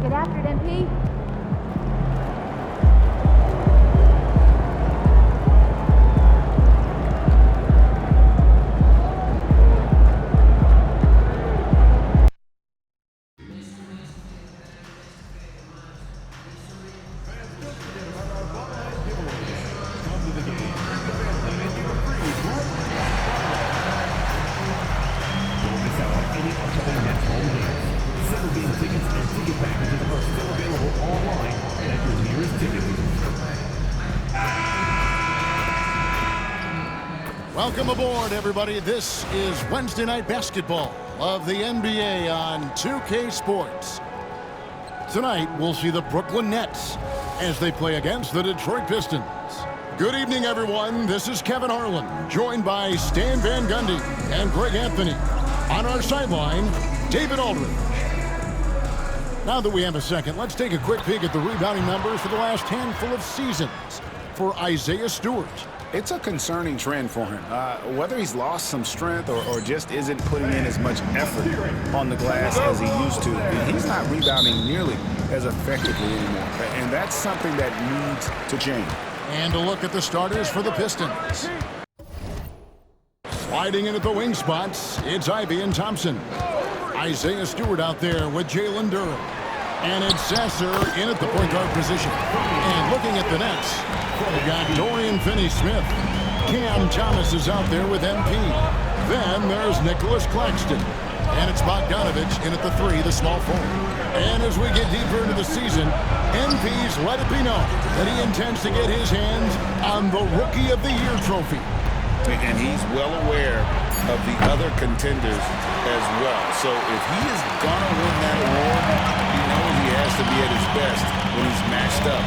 Get after it, MP. Welcome aboard, everybody. This is Wednesday Night Basketball of the NBA on 2K Sports. Tonight, we'll see the Brooklyn Nets as they play against the Detroit Pistons. Good evening, everyone. This is Kevin Harlan, joined by Stan Van Gundy and Greg Anthony. On our sideline, David Aldridge. Now that we have a second, let's take a quick peek at the rebounding numbers for the last handful of seasons for Isaiah Stewart. It's a concerning trend for him. Whether he's lost some strength or just isn't putting in as much effort on the glass as he used to, he's not rebounding nearly as effectively anymore. And that's something that needs to change. And a look at the starters for the Pistons. Sliding in at the wing spots, it's Ivey and Thompson. Isaiah Stewart out there with Jalen Durham. And it's Sasser in at the point guard position. And looking at the Nets, we've got Dorian Finney-Smith. Cam Thomas is out there with MP. Then there's Nicholas Claxton. And it's Bogdanovich in at the three, the small forward. And as we get deeper into the season, MP's let it be known that he intends to get his hands on the Rookie of the Year trophy. And he's well aware of the other contenders as well. So if he is going to win that award, he knows he has to be at his best when he's matched up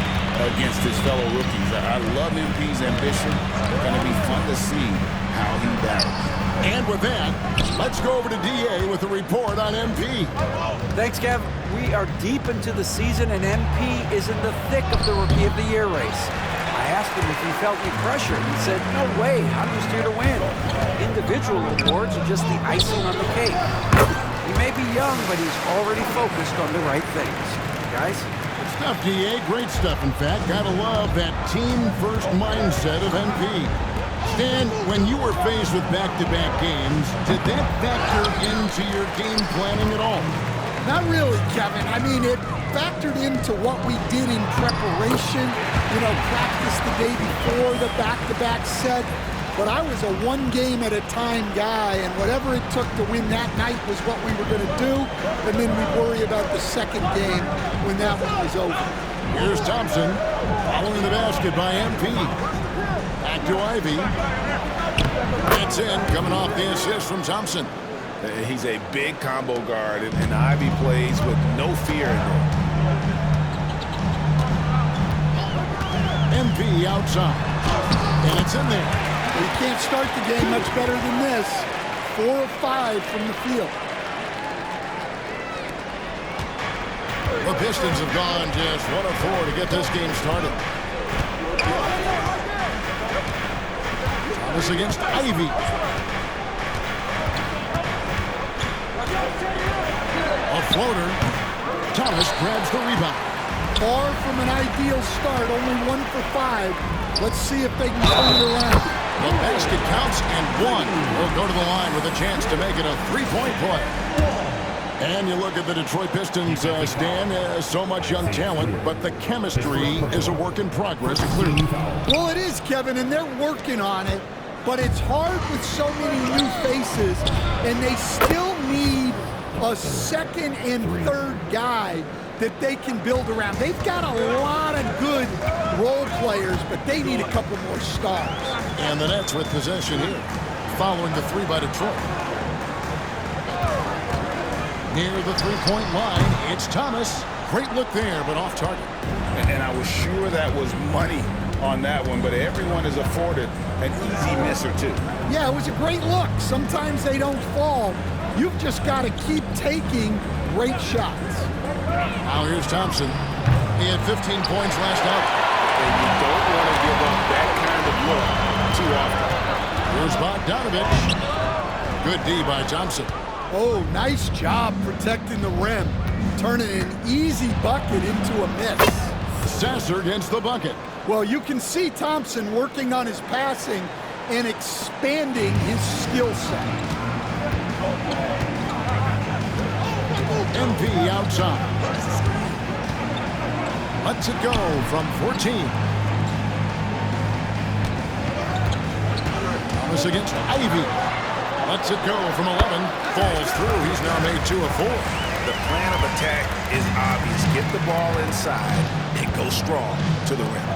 against his fellow rookies. I love MP's ambition. It's going to be fun to see how he battles. And with that, let's go over to DA with a report on MP. Thanks, Kev. We are deep into the season, and MP is in the thick of the Rookie of the Year race. I asked him if he felt any pressure. He said, no way, I'm just here to win. Individual awards are just the icing on the cake. He may be young, but he's already focused on the right things. Guys? Good stuff, DA. Great stuff, in fact. Gotta love that team-first mindset of MP. Stan, when you were faced with back-to-back games, did that factor into your game planning at all? Not really, Kevin. I mean, it factored into what we did in preparation, practice the day before the back-to-back set. But I was a one-game-at-a-time guy, and whatever it took to win that night was what we were going to do, and then we'd worry about the second game when that one was over. Here's Thompson, following the basket by MP. Back to Ivey. Gets in, coming off the assist from Thompson. He's a big combo guard, and Ivey plays with no fear in him. MP outside, and it's in there. We can't start the game much better than this. 4 of 5 from the field. The Pistons have gone just 1 of 4 to get this game started. Thomas against Ivey. A floater. Thomas grabs the rebound. Far from an ideal start, only 1 for 5. Let's see if they can turn it around. The basket counts, and 1 will go to the line with a chance to make it a 3-point play. And you look at the Detroit Pistons, Stan, so much young talent, but the chemistry is a work in progress, clearly. Well, it is, Kevin, and they're working on it, but it's hard with so many new faces, and they still need a second and third guy that they can build around. They've got a lot of good role players, but they need a couple more stars. And the Nets with possession here, following the 3 by Detroit. Near the 3-point line, it's Thomas. Great look there, but off target. And I was sure that was money on that one, but everyone is afforded an easy miss or two. Yeah, it was a great look. Sometimes they don't fall. You've just got to keep taking great shots. Now here's Thompson. He had 15 points last night. And you don't want to give up that kind of look too often. Here's Bogdanovich. Good D by Thompson. Oh, nice job protecting the rim. turning an easy bucket into a miss. Sasser gets the bucket. Well, you can see Thompson working on his passing and expanding his skill set. MP outside. Lets it go from 14. Thomas against Ivy. Lets it go from 11. Falls through. He's now made 2 of 4. The plan of attack is obvious. Get the ball inside and go strong to the rim.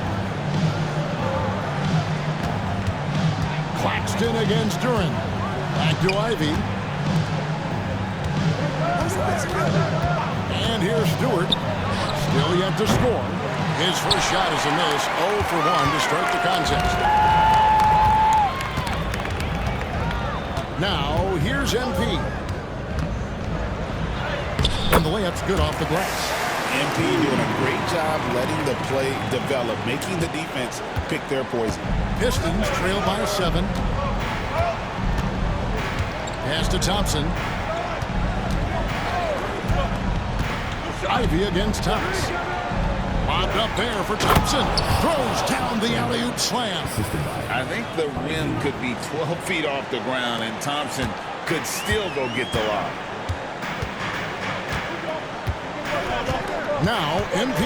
Claxton against Duren. Back to Ivy. And here's Stewart. Still yet to score. His first shot is a miss. 0 for 1 to start the contest. Now, here's MP. And the layup's good off the glass. MP doing a great job letting the play develop, making the defense pick their poison. Pistons trail by 7. Pass to Thompson. Ivy against Thomas. Lobbed up there for Thompson. Throws down the alley-oop slam. I think the rim could be 12 feet off the ground, and Thompson could still go get the lob. Now, MP.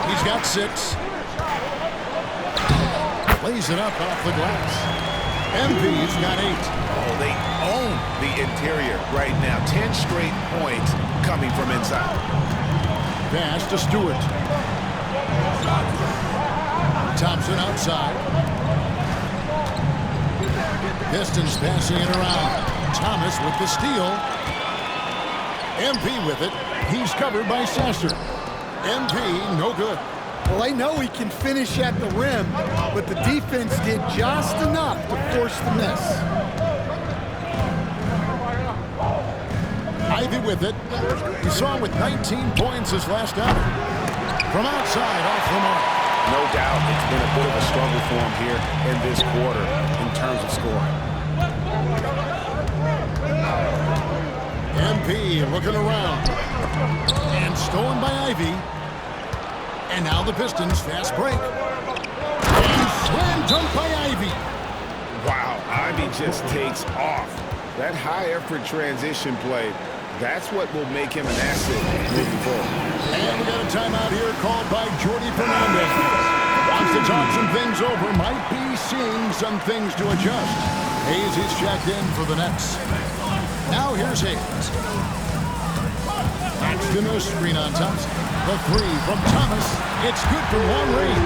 He's got 6. Lays it up off the glass. MP's got 8. Oh, they own the interior right now. 10 straight points coming from inside. Pass to Stewart. Thompson outside. Pistons passing it around. Thomas with the steal. MP with it. He's covered by Sasser. MP, no good. Well, I know he can finish at the rim, but the defense did just enough to force the miss. Ivy with it. You saw him with 19 points his last outing. From outside, off the mark. No doubt it's been a bit of a struggle for him here in this quarter in terms of scoring. MP looking around. And stolen by Ivy. And now the Pistons fast break. And slam dunk by Ivy. Wow, Ivy just takes off. That high-effort transition play, that's what will make him an asset moving forward. And we got a timeout here called by Jordi Fernandez. Wants to talk some things over. Might be seeing some things to adjust. Hayes is checked in for the Nets. Now here's Hayes. Paxton a screen on Thompson. The 3 from Thomas. It's good from long range.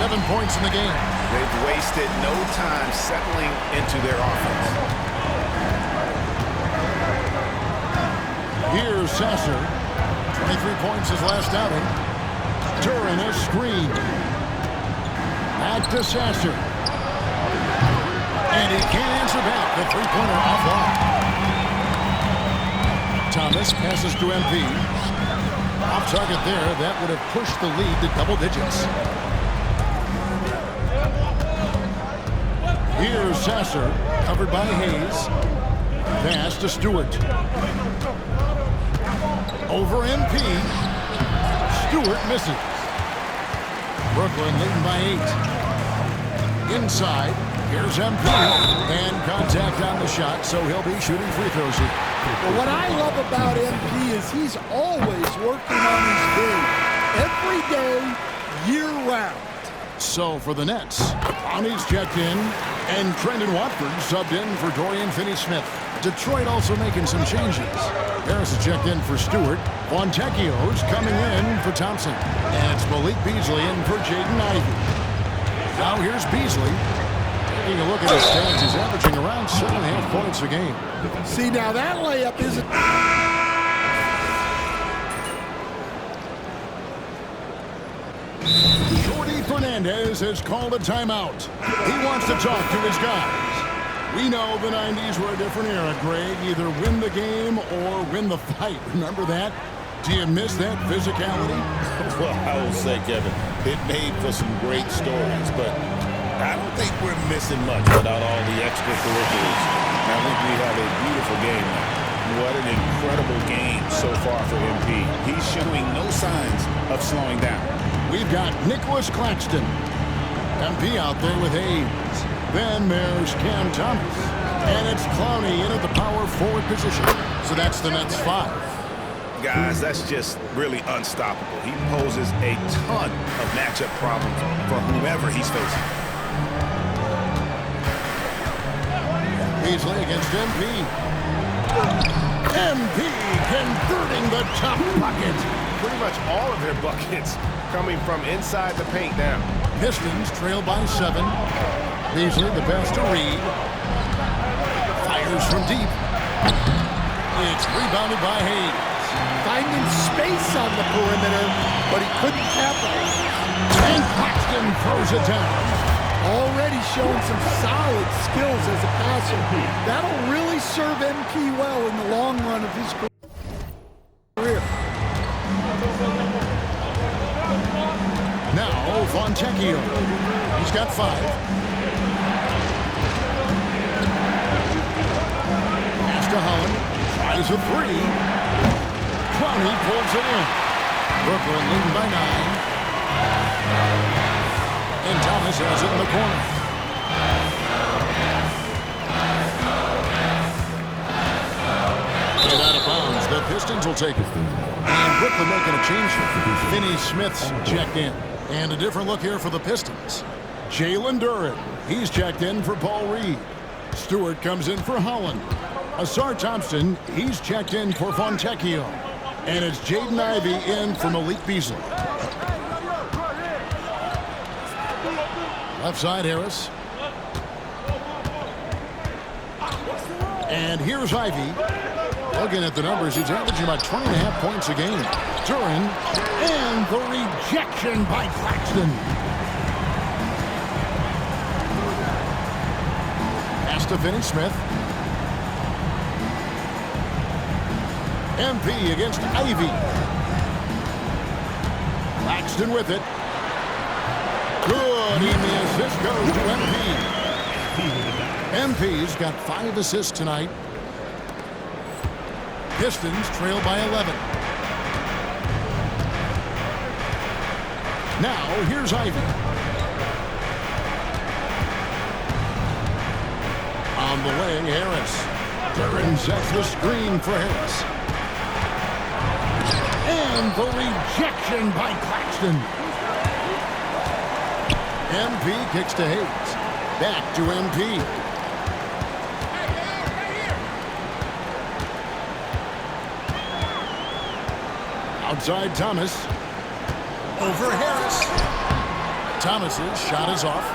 7 points in the game. They've wasted no time settling into their offense. Here's Sasser. 23 points his last outing. Duren a screen. Back to Sasser. And he can't answer back. The three-pointer offline. Thomas passes to MP. Off target there. That would have pushed the lead to double digits. Here's Sasser. Covered by Hayes. Pass to Stewart. Over MP. Stewart misses. Brooklyn leading by 8. Inside. Here's MP. And contact on the shot, so he'll be shooting free throws here. Well, what I love about MP is he's always working on his game. Every day, year-round. So for the Nets, Bonnie's checked in, and Trendon Watford subbed in for Dorian Finney-Smith. Detroit also making some changes. Harris is checked in for Stewart. Fontecchio's coming in for Thompson. And it's Malik Beasley in for Jaden Ivey. Now here's Beasley. Taking a look at his stats, he's averaging around 7.5 points a game. See, now that layup isn't... Jordi Fernandez has called a timeout. He wants to talk to his guys. We know the 90s were a different era, Greg. Either win the game or win the fight. Remember that? Do you miss that physicality? Well, I will say, Kevin, it made for some great stories, but I don't think we're missing much without all the extracurriculars. I think we have a beautiful game now. What an incredible game so far for MP. He's showing no signs of slowing down. We've got Nicholas Claxton. MP out there with Hayes. Then there's Cam Thomas. And it's Clowney in at the power forward position. So that's the Nets 5. Guys, that's just really unstoppable. He poses a ton of matchup problems for whomever he's facing. Beasley against MP. MP converting the top bucket. Pretty much all of their buckets coming from inside the paint now. Pistons trail by 7. Beasley the pass to Reed. Fires from deep. It's rebounded by Hayes. Finding space on the perimeter, but he couldn't capitalize. And Claxton throws it down. Already showing some solid skills as a passer. That'll really serve MP well in the long run of his career. Now, Fontecchio. He's got 5. Pass to Holland. Tries a 3. Clowney pulls it in. Brooklyn leading by 9. And Thomas has it in the corner. Get out of bounds. The Pistons will take it. And Brooklyn making a change. Finney Smith's checked in. And a different look here for the Pistons. Jalen Duren. He's checked in for Paul Reed. Stewart comes in for Holland. Asar Thompson. He's checked in for Fontecchio. And it's Jaden Ivey in for Malik Beasley. Left side, Harris. And here's Ivey. Looking at the numbers, he's averaging about 20.5 points a game. Duren, and the rejection by Claxton. Pass to Finney Smith. MP against Ivey. Claxton with it. Good, and the assist goes to MP. MP's got 5 assists tonight. Pistons trail by 11. Now, here's Ivey. On the wing, Harris. Duren sets the screen for Harris. And the rejection by Claxton. MP kicks to Hayes. Back to MP. Outside Thomas. Over Harris. Thomas's shot is off.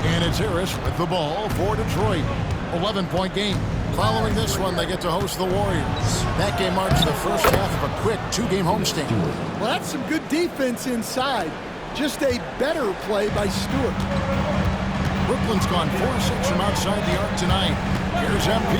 And it's Harris with the ball for Detroit. 11-point game. Following this one, they get to host the Warriors. That game marks the first half of a quick 2-game homestand. Well, that's some good defense inside. Just a better play by Stewart. Brooklyn's gone 4-6 from outside the arc tonight. Here's MP.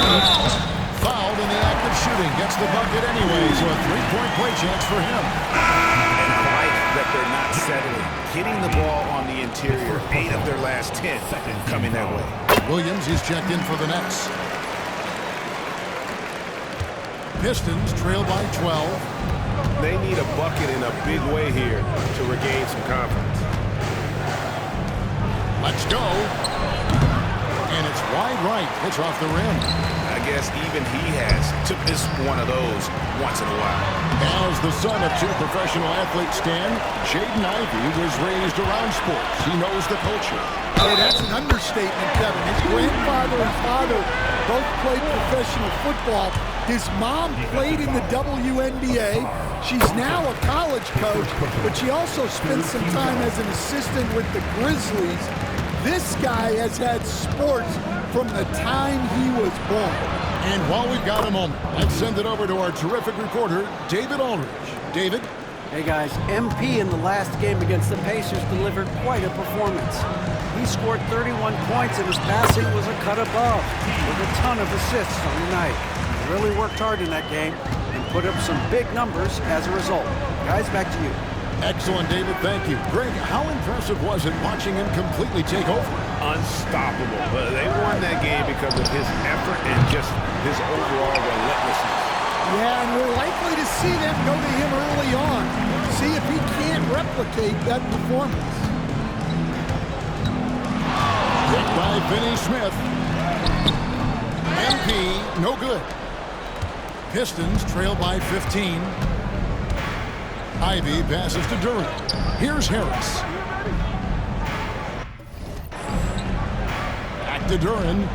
Fouled in the act of shooting. Gets the bucket anyway, so a 3-point play chance for him. And I like that they're not settling. Hitting the ball on the interior. 8 of their last 10 coming that way. Williams is checked in for the Nets. Pistons trail by 12. They need a bucket in a big way here to regain some confidence. Let's go. And it's wide right. It's off the rim. I guess even he has to miss one of those once in a while. As the son of 2 professional athletes, Stan, Jaden Ivey was raised around sports. He knows the culture. Hey, that's an understatement, Kevin. His grandfather and father both played professional football. His mom played in the WNBA. She's now a college coach, but she also spent some time as an assistant with the Grizzlies. This guy has had sports from the time he was born. And while we've got a moment, let's send it over to our terrific reporter, David Aldridge. David? Hey guys, MP in the last game against the Pacers delivered quite a performance. He scored 31 points and his passing was a cut above with a ton of assists on the night. He really worked hard in that game and put up some big numbers as a result. Guys, back to you. Excellent, David. Thank you. Greg, how impressive was it watching him completely take over? Unstoppable. But they won that game because of his effort and just his overall relentlessness. see them go to him early on. See if he can't replicate that performance. Hit by Finney Smith. MP, no good. Pistons trail by 15. Ivy passes to Duren. Here's Harris. Back to Duren.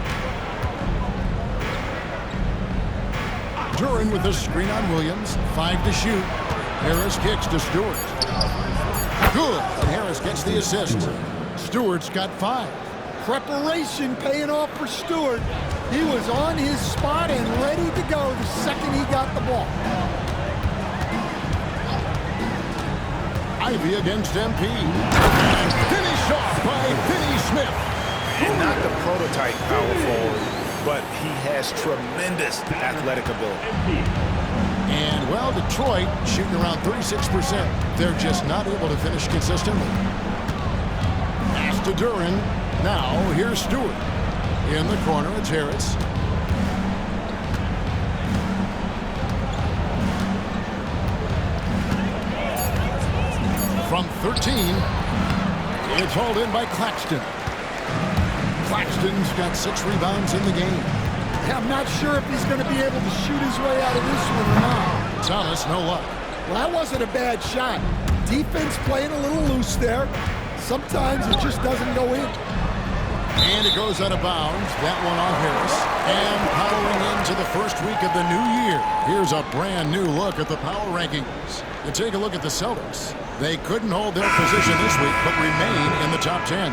Duren with a screen on Williams. 5 to shoot. Harris kicks to Stewart. Good. And Harris gets the assist. Stewart's got 5. Preparation paying off for Stewart. He was on his spot and ready to go the second he got the ball. Ivy against MP. Finish off by Finney Smith. And not the prototype power forward, but he has tremendous athletic ability. And, well, Detroit shooting around 36%. They're just not able to finish consistently. Pass to Duren. Now, here's Stewart. In the corner, it's Harris. From 13, it's hauled in by Claxton. Claxton's got 6 rebounds in the game. I'm not sure if he's going to be able to shoot his way out of this one or not. Thomas, no luck. Well, that wasn't a bad shot. Defense playing a little loose there. Sometimes it just doesn't go in. And it goes out of bounds. That one on Harris. And powering into the first week of the new year. Here's a brand new look at the power rankings. You take a look at the Celtics. They couldn't hold their position this week, but remain in the top 10.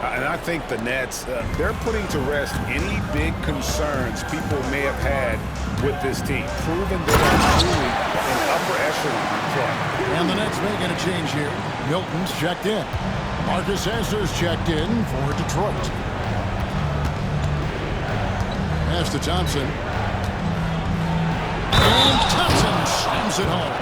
And I think the Nets, they're putting to rest any big concerns people may have had with this team, proving that they're truly an upper echelon club. And the Nets making a change here. Milton's checked in. Marcus Ezra's checked in for Detroit. Pass to Thompson. And Thompson slams it home.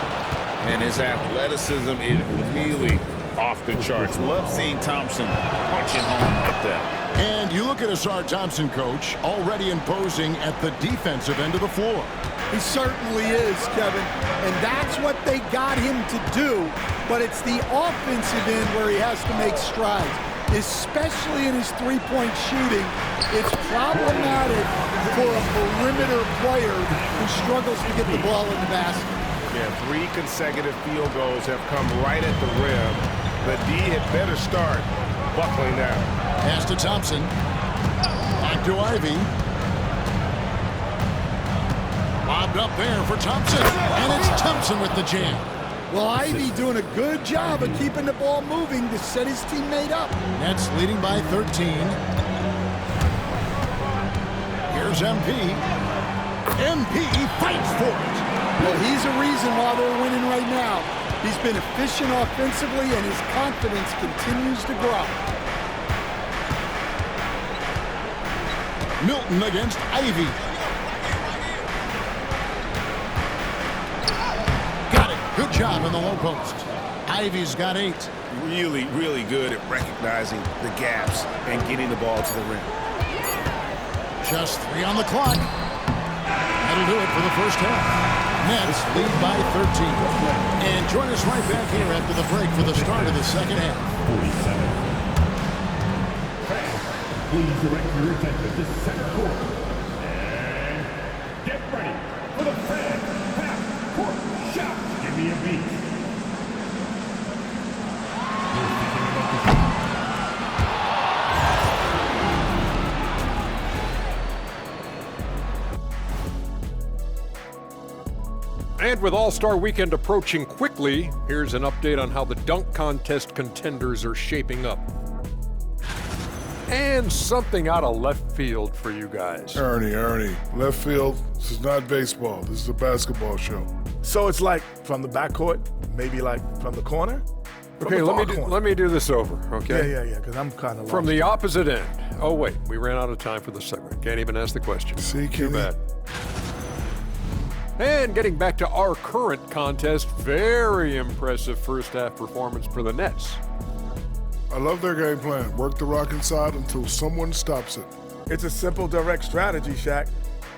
And his athleticism is really off the charts. Love seeing Thompson punching home like that. And you look at Asar Thompson, coach, already imposing at the defensive end of the floor. He certainly is, Kevin. And that's what they got him to do. But it's the offensive end where he has to make strides, especially in his three-point shooting. It's problematic for a perimeter player who struggles to get the ball in the basket. Yeah, 3 consecutive field goals have come right at the rim. The D had better start buckling down. Pass to Thompson. Back to Ivy. Lobbed up there for Thompson. And it's Thompson with the jam. Well, Ivy doing a good job of keeping the ball moving to set his teammate up. Nets leading by 13. Here's MP. MP fights for it. Well, he's a reason why they're winning right now. He's been efficient offensively, and his confidence continues to grow. Milton against Ivy. Got it. Good job in the low post. Ivy's got 8. Really, really good at recognizing the gaps and getting the ball to the rim. Just 3 on the clock. That'll do it for the first half. Nets lead by 13. And join us right back here after the break for the start of the second half. 47. Please direct your attention to center court. And get ready for the fan half-court shot. Give me a beat. And with All-Star Weekend approaching quickly, here's an update on how the dunk contest contenders are shaping up. And something out of left field for you guys. Ernie, left field, this is not baseball. This is a basketball show. So it's like from the backcourt, maybe like from the corner? Okay, let me do this over, okay? Yeah, because I'm kind of lost. From the opposite end. Oh, wait, we ran out of time for the segment. Can't even ask the question. See, Too Kenny? bad. And getting back to our current contest, very impressive first half performance for the Nets. I love their game plan. Work the rock inside until someone stops it. It's a simple, direct strategy, Shaq.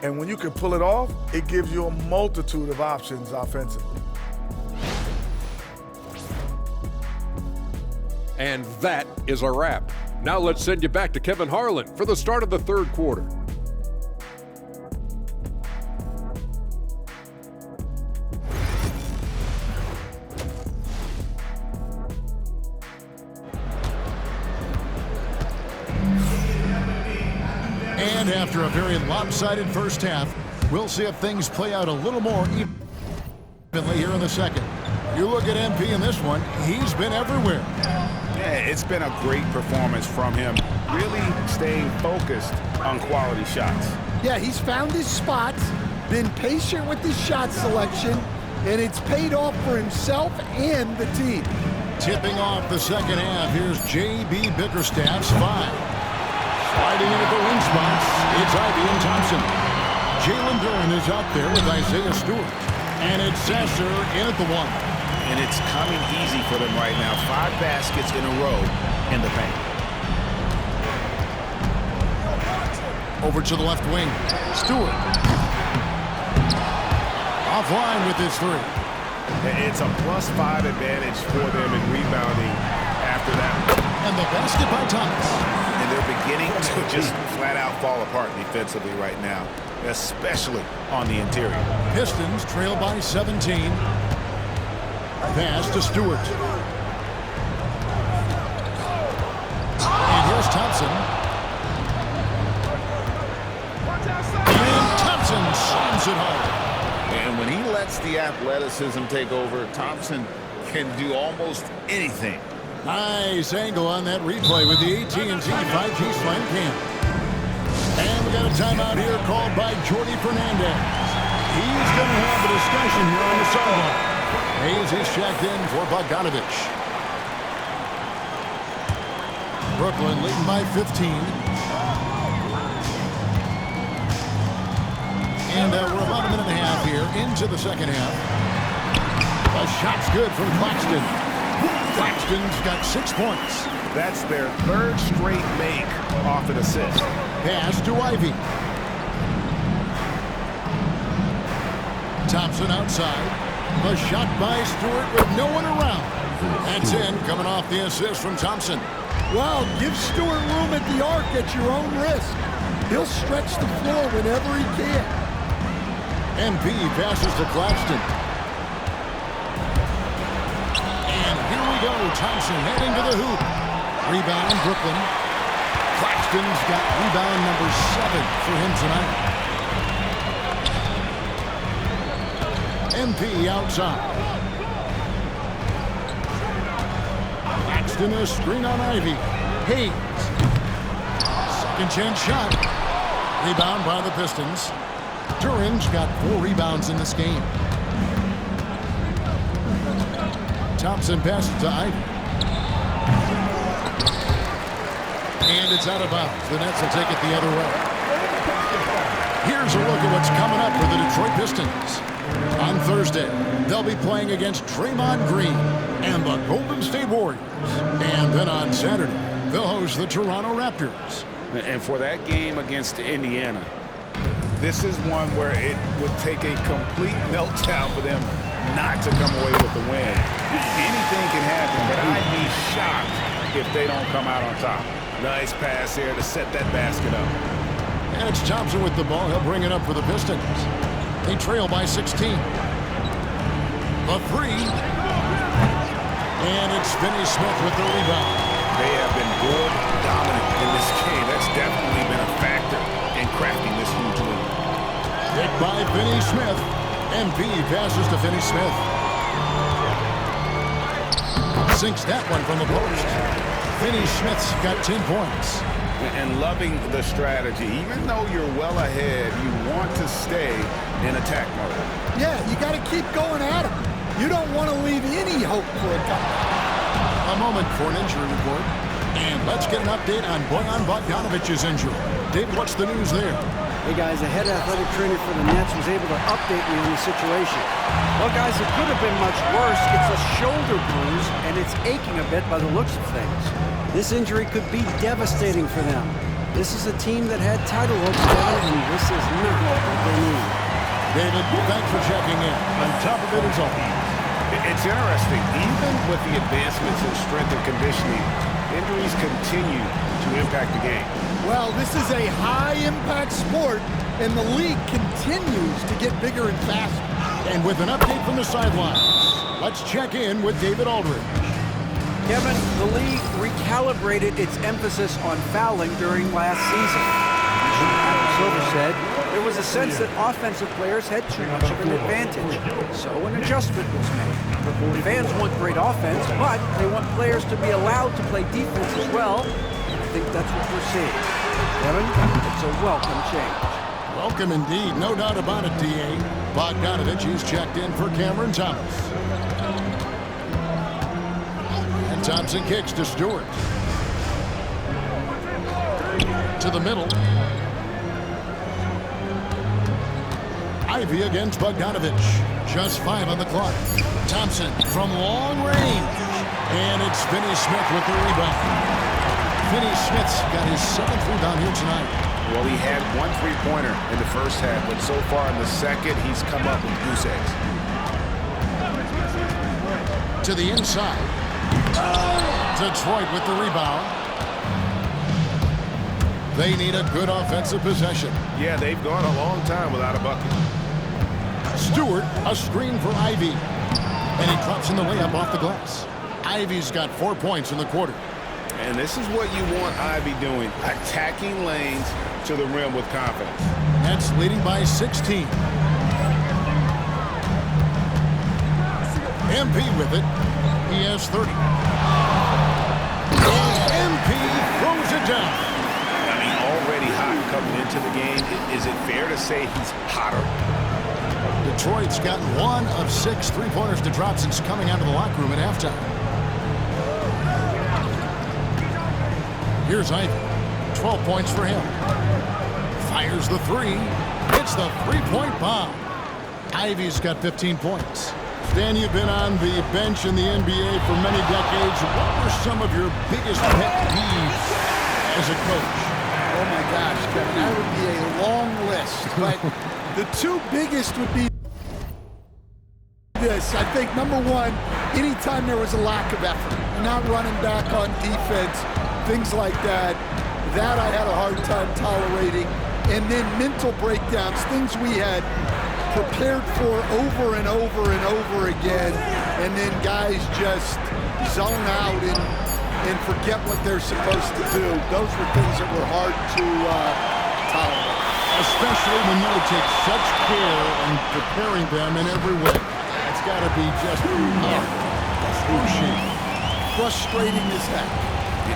And when you can pull it off, it gives you a multitude of options offensively. And that is a wrap. Now let's send you back to Kevin Harlan for the start of the third quarter. And after a very lopsided first half, we'll see if things play out a little more evenly here in the second. You look at MP in this one, he's been everywhere. Yeah, it's been a great performance from him, really staying focused on quality shots. Yeah, he's found his spots, been patient with his shot selection, and it's paid off for himself and the team. Tipping off the second half, here's J.B. Bickerstaff's 5. Sliding into the wing spots, it's Ivey and Thompson. Jalen Duren is out there with Isaiah Stewart. And it's Sasser in at the 1. And it's coming easy for them right now. 5 baskets in a row in the paint. Over to the left wing. Stewart. Offline with his 3. It's a +5 advantage for them in rebounding after that. And the basket by Thomas. And they're beginning to just flat out fall apart defensively right now, especially on the interior. Pistons trail by 17. Pass to Stewart. And here's Thompson. And Thompson slams it home. And when he lets the athleticism take over, Thompson can do almost anything. Nice angle on that replay with the AT&T 5G Slam Cam. And we got a timeout here called by Jordi Fernandez. He's going to have a discussion here on the sideline. Hayes is checked in for Bogdanovich. Brooklyn leading by 15. And we're about a minute and a half here into the second half. A shot's good from Claxton. Claxton's got 6 points. That's their 3rd straight make off an assist. Pass to Ivey. Thompson outside. A shot by Stewart with no one around. That's in, coming off the assist from Thompson. Wow, give Stewart room at the arc at your own risk. He'll stretch the floor whenever he can. MP passes to Claxton. And here we go. Thompson heading to the hoop. Rebound, Brooklyn. Claxton's got rebound number 7 for him tonight. MP outside. Claxton a screen on Ivey. Hayes. Second chance shot. Rebound by the Pistons. Duren's got 4 rebounds in this game. Thompson passes to Ivey. And it's out of bounds. The Nets will take it the other way. Here's a look at what's coming up for the Detroit Pistons. On Thursday, they'll be playing against Draymond Green and the Golden State Warriors. And then on Saturday, they'll host the Toronto Raptors. And for that game against Indiana, this is one where it would take a complete meltdown for them not to come away with the win. Anything can happen, but I'd be shocked if they don't come out on top. Nice pass here to set that basket up. And it's Thompson with the ball. He'll bring it up for the Pistons. They trail by 16. The 3. And it's Finney Smith with the rebound. They have been good, dominant in this game. That's definitely been a factor in crafting this huge lead. Hit by Finney Smith. MP passes to Finney Smith. Sinks that one from the post. Finney Smith's got 10 points. And loving the strategy. Even though you're well ahead, you want to stay in attack mode. Yeah, you got to keep going at him. You don't want to leave any hope for a comeback. A moment for an injury report. And let's get an update on Bojan Bogdanovich's injury. David, what's the news there? Hey, guys, the head athletic trainer for the Nets was able to update me on the situation. Well, guys, it could have been much worse. It's a shoulder bruise, and it's aching a bit by the looks of things. This injury could be devastating for them. This is a team that had title hopes, Kevin, and this is not what they need. David, thanks for checking in. On top of it is all. It's interesting. Even with the advancements in strength and conditioning, injuries continue to impact the game. Well, this is a high-impact sport, and the league continues to get bigger and faster. And with an update from the sidelines, let's check in with David Aldridge. Kevin, the league recalibrated its emphasis on fouling during last season. Adam Silver said there was a sense that offensive players had too much of an advantage, so an adjustment was made. Fans want great offense, but they want players to be allowed to play defense as well, and I think that's what we're seeing. Kevin, it's a welcome change. Welcome indeed, no doubt about it, D.A. Bogdanovich is checked in for Cameron Thomas. And Thompson kicks to Stewart. To the middle. Ivy against Bogdanovich. Just 5 on the clock. Thompson from long range. And it's Finney Smith with the rebound. Finney Smith's got his 7th rebound here tonight. Well, he had 1 3-pointer in the first half, but so far in the second, he's come up with goose eggs. To the inside. Detroit with the rebound. They need a good offensive possession. Yeah, they've gone a long time without a bucket. Stewart, a screen for Ivy. And he drops in the layup off the glass. Ivy's got 4 points in the quarter. And this is what you want Ivy doing, attacking lanes to the rim with confidence. Nets leading by 16. MP with it. He has 30. MP throws it down. I mean, already hot coming into the game. Is it fair to say he's hotter? Detroit's gotten 1 of 6 3-pointers to drop since coming out of the locker room at halftime. Here's Ivy. 12 points for him. Fires the 3. Hits the 3-point bomb. Ivy's got 15 points. Stan, you've been on the bench in the NBA for many decades. What were some of your biggest pet peeves as a coach? Oh my gosh, Kevin, that would be a long list. But the 2 biggest would be this. I think, number 1, anytime there was a lack of effort, not running back on defense, things like that, that I had a hard time tolerating. And then mental breakdowns, things we had prepared for over and over and over again, and then guys just zone out and forget what they're supposed to do. Those were things that were hard to tolerate. Especially when you would take such care in preparing them in every way. It's got to be just excruciating. Frustrating as heck.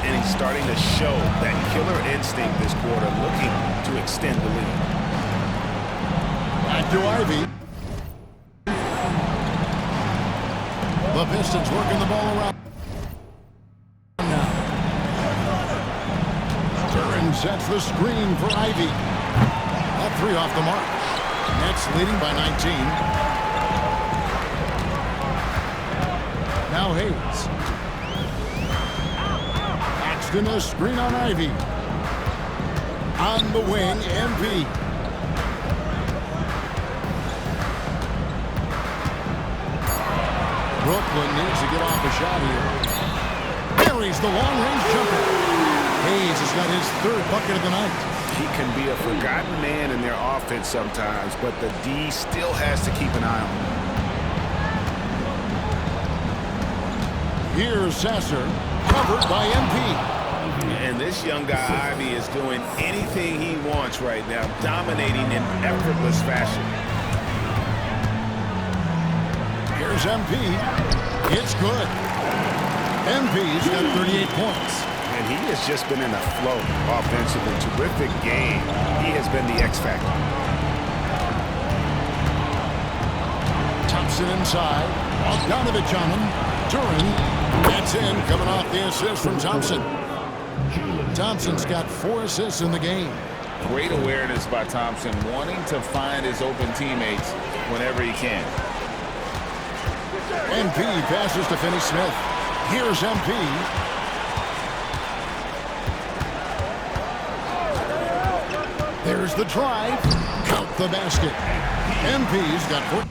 And he's starting to show that killer instinct this quarter, looking to extend the lead. Back to Ivy. The Pistons working the ball around now. Turin sets the screen for Ivy. That 3 off the mark. Nets leading by 19. Now Hayes. Paxton a screen on Ivy. On the wing, MP. Brooklyn needs to get off a shot here. Buries the long-range jumper. Hayes has got his 3rd bucket of the night. He can be a forgotten man in their offense sometimes, but the D still has to keep an eye on him. Here's Sasser, covered by MP. And this young guy, Ivy, is doing anything he wants right now, dominating in effortless fashion. Here's MP. It's good. MP's got 38 points. And he has just been in a flow offensively. Terrific game. He has been the X factor. Thompson inside. Bogdanovich on him. Turin. That's in, coming off the assist from Thompson. Thompson's got 4 assists in the game. Great awareness by Thompson, wanting to find his open teammates whenever he can. MP passes to Finney Smith. Here's MP. There's the drive. Count the basket. MP's got 14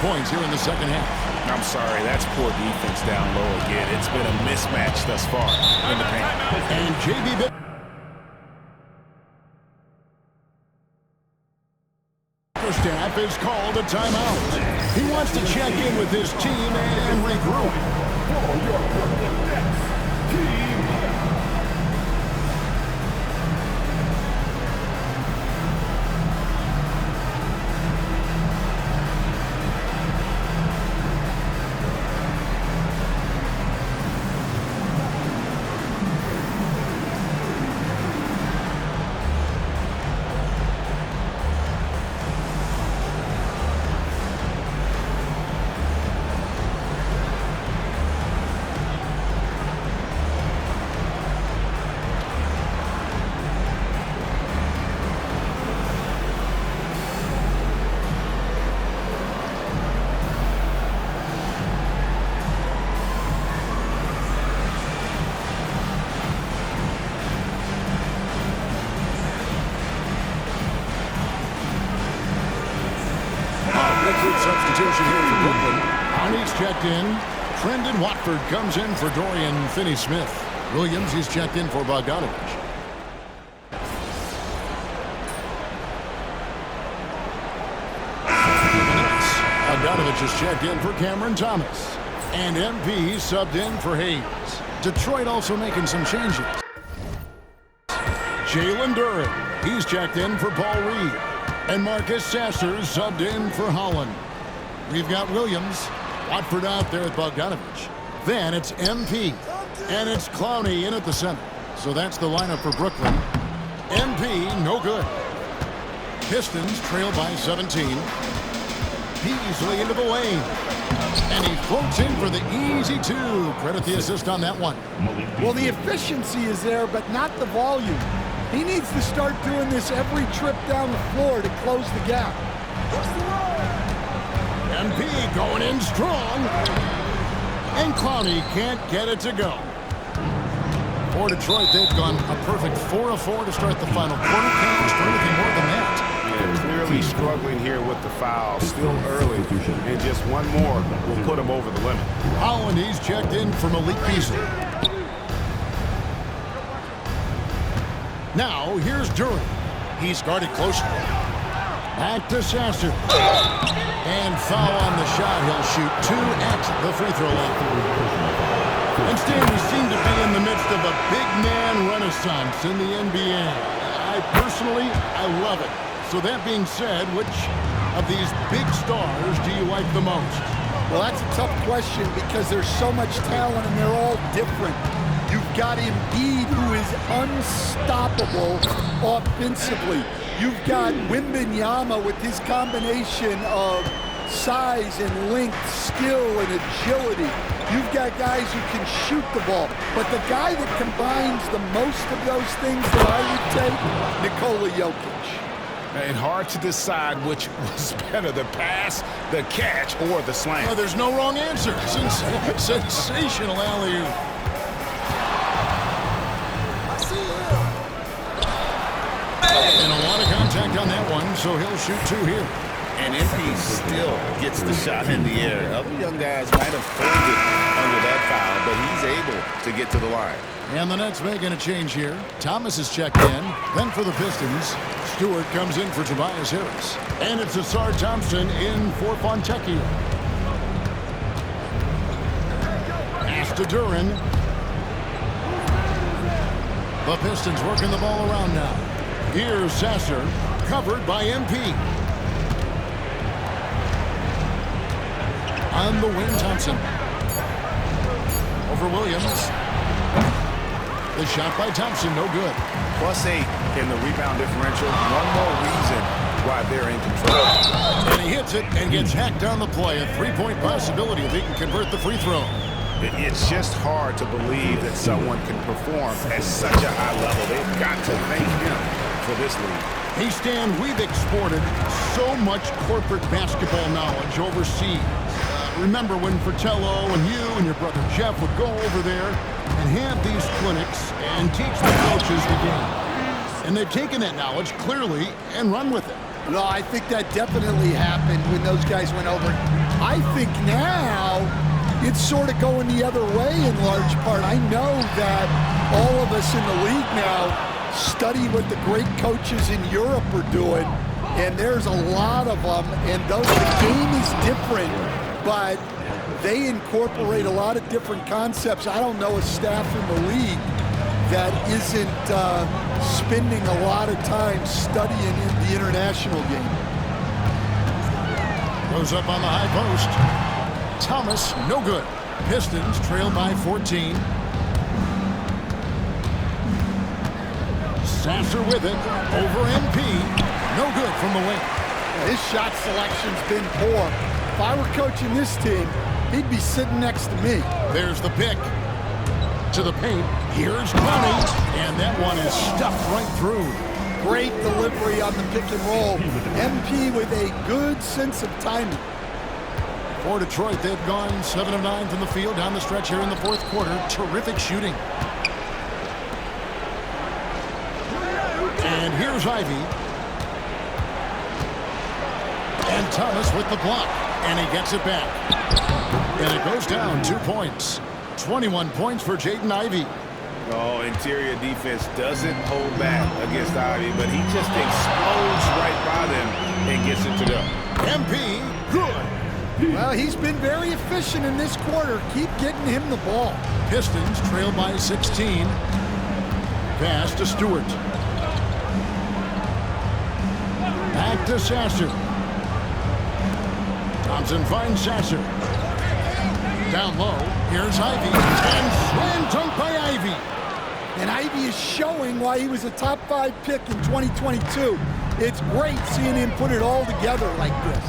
points here in the second half. I'm sorry, that's poor defense down low again. It's been a mismatch thus far in the paint. And JB Bickerstaff is called a timeout. He wants to check in with his team and regroup. For your Brooklyn Nets, Team Substitution here for Brooklyn. Arnie's checked in. Trendon Watford comes in for Dorian Finney-Smith. Williams, he's checked in for Bogdanovich. Bogdanovich is checked in for Cameron Thomas. And MP subbed in for Hayes. Detroit also making some changes. Jalen Duren, he's checked in for Paul Reed. And Marcus Sasser subbed in for Holland. We've got Williams, Watford out there at Bogdanovich. Then it's MP, and it's Clowney in at the center. So that's the lineup for Brooklyn. MP, no good. Pistons trail by 17. Beasley into the lane. And he floats in for the easy two. Credit the assist on that one. Well, the efficiency is there, but not the volume. He needs to start doing this every trip down the floor to close the gap. MP going in strong. And Clowney can't get it to go. For Detroit, they've gone a perfect 4 of 4 to start the final quarter. Can't ask for anything more than that. Yeah, clearly struggling here with the foul. Still early. And just one more will put him over the limit. Holland, he's checked in for Malik Beasley. Now, here's Duren. He's guarded closely. Back to Sasser. And foul on the shot. He'll shoot 2 at the free throw line. And Stan, we seem to be in the midst of a big man renaissance in the NBA. I love it. So that being said, which of these big stars do you like the most? Well, that's a tough question because there's so much talent and they're all different. You've got Embiid, who is unstoppable offensively. You've got Wembanyama with his combination of size and length, skill and agility. You've got guys who can shoot the ball. But the guy that combines the most of those things that I would take, Nikola Jokic. And hard to decide which was better, the pass, the catch, or the slam. Well, there's no wrong answer. Sensational alley-oop. And a lot of contact on that one, so he'll shoot 2 here. And MP still gets the shot in the air. Other young guys might have folded under that foul, but he's able to get to the line. And the Nets making a change here. Thomas is checked in. Then for the Pistons, Stewart comes in for Tobias Harris. And it's Asar Thompson in for Fontecchio. Pass to Duren. The Pistons working the ball around now. Here's Sasser, covered by MP. On the wing, Thompson. Over Williams. The shot by Thompson, no good. +8 in the rebound differential. One more reason why they're in control. And he hits it and gets hacked on the play. A 3-point possibility if he can convert the free throw. It's just hard to believe that someone can perform at such a high level. They've got to thank him for this league. Hey, Stan, we've exported so much corporate basketball knowledge overseas. Remember when Fratello and you and your brother Jeff would go over there? and have these clinics and teach the coaches the game. And they've taken that knowledge clearly and run with it. No, I think that definitely happened when those guys went over. I think now it's sort of going the other way in large part. I know that all of us in the league now study what the great coaches in Europe are doing, and there's a lot of them, and the game is different, but they incorporate a lot of different concepts. I don't know a staff in the league that isn't spending a lot of time studying the international game. Goes up on the high post. Thomas, no good. Pistons trail by 14. Sasser with it. Over MP. No good from the wing. His shot selection's been poor. If I were coaching this team, he'd be sitting next to me. There's the pick. To the paint. Here's Clowney. And that one is stuffed right through. Great delivery on the pick and roll. MP with a good sense of timing. For Detroit, they've gone 7 of 9 from the field down the stretch here in the fourth quarter. Terrific shooting. And here's Ivy. And Thomas with the block. And he gets it back. And it goes down 2 points. 21 points for Jaden Ivey. Oh, interior defense doesn't hold back against Ivy, but he just explodes right by them and gets it to go. MP, good. Well, he's been very efficient in this quarter. Keep getting him the ball. Pistons trail by 16. Pass to Stewart. Back to Sasser. Thompson finds Sasser. Down low, here's Ivy. And slam dunk by Ivy. And Ivy is showing why he was a top 5 pick in 2022. It's great seeing him put it all together like this.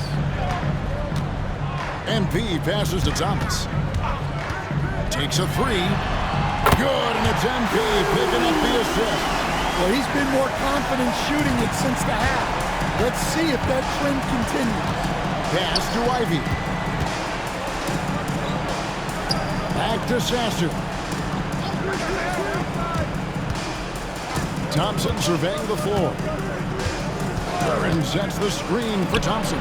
MP passes to Thomas. Takes a 3. Good, and it's MP picking up the assist. Well, he's been more confident shooting it since the half. Let's see if that trend continues. Pass to Ivy. Back to Sasser. Thompson surveying the floor. Curran sets the screen for Thompson.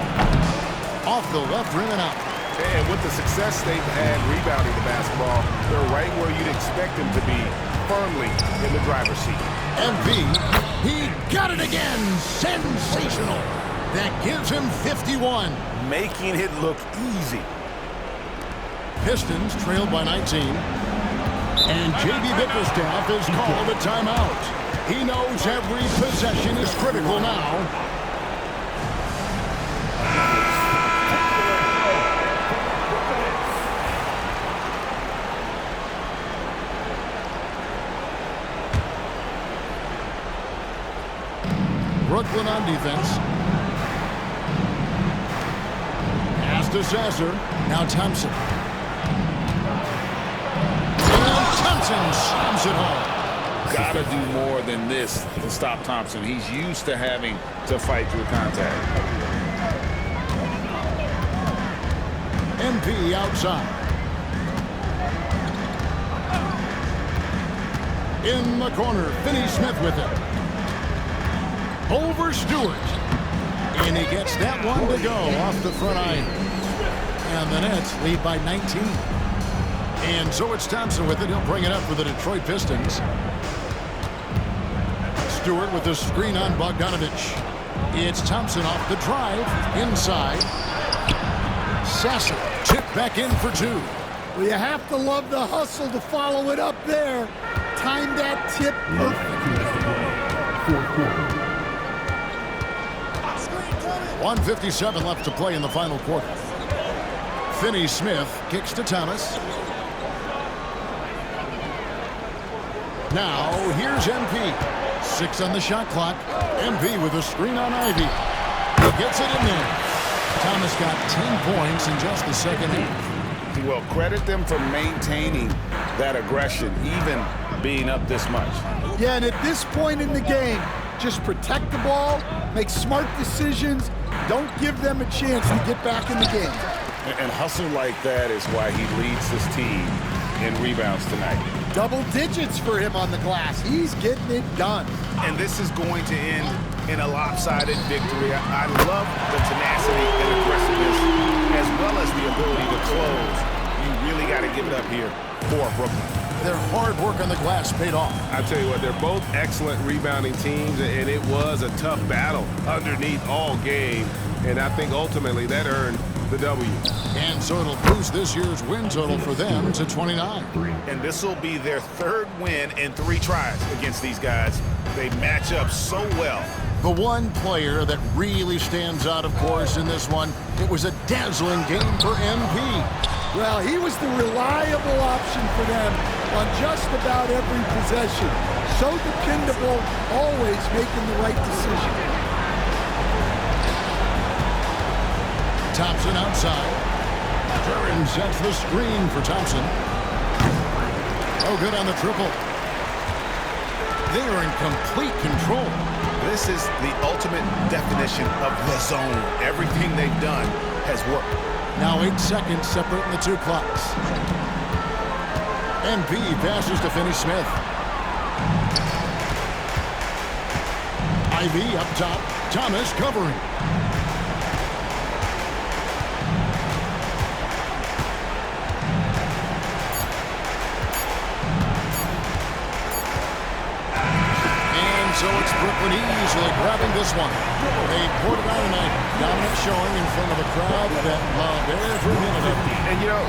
Off the left rim and out. And with the success they've had rebounding the basketball, they're right where you'd expect them to be, firmly in the driver's seat. MP, he got it again. Sensational. That gives him 51. Making it look easy. Pistons trail by 19. And J.B. Bickerstaff is called a timeout. He knows every possession is critical now. Brooklyn on defense. Pass to Sasser. Now Thompson. And Thompson slams it home. Gotta do more than this to stop Thompson. He's used to having to fight through contact. MP outside. In the corner, Finney-Smith with it. Over Stewart. And he gets that one to go off the front iron. And the Nets lead by 19. And so it's Thompson with it. He'll bring it up for the Detroit Pistons. Stewart with the screen on Bogdanovich. It's Thompson off the drive. Inside. Sasser tipped back in for 2. Well, you have to love the hustle to follow it up there. Time that tip perfect. 1:57 left to play in the final quarter. Finney-Smith kicks to Thomas. Now, here's MP. 6 on the shot clock. MP with a screen on Ivy. He gets it in there. Thomas got 10 points in just the second half. Well, credit them for maintaining that aggression, even being up this much. Yeah, and at this point in the game, just protect the ball, make smart decisions, don't give them a chance to get back in the game. And hustle like that is why he leads this team in rebounds tonight. Double digits for him on the glass. He's getting it done. And this is going to end in a lopsided victory. I love the tenacity and aggressiveness as well as the ability to close. You really got to give it up here for Brooklyn. Their hard work on the glass paid off. I tell you what, they're both excellent rebounding teams, and it was a tough battle underneath all game. And I think ultimately that earned the W. And so it'll boost this year's win total for them to 29. And this will be their third win in 3 tries against these guys. They match up so well. The one player that really stands out, of course, in this one, it was a dazzling game for MP. Well, he was the reliable option for them on just about every possession. So dependable, always making the right decision. Thompson outside. Duren sets the screen for Thompson. Oh, good on the triple. They are in complete control. This is the ultimate definition of the zone. Everything they've done has worked. Now 8 seconds separating the 2 clocks. MP passes to Finney-Smith. Ivy up top. Thomas covering. So it's Brooklyn easily grabbing this one. They poured it out tonight. Dominant showing in front of a crowd that loved every minute of it. And, you know,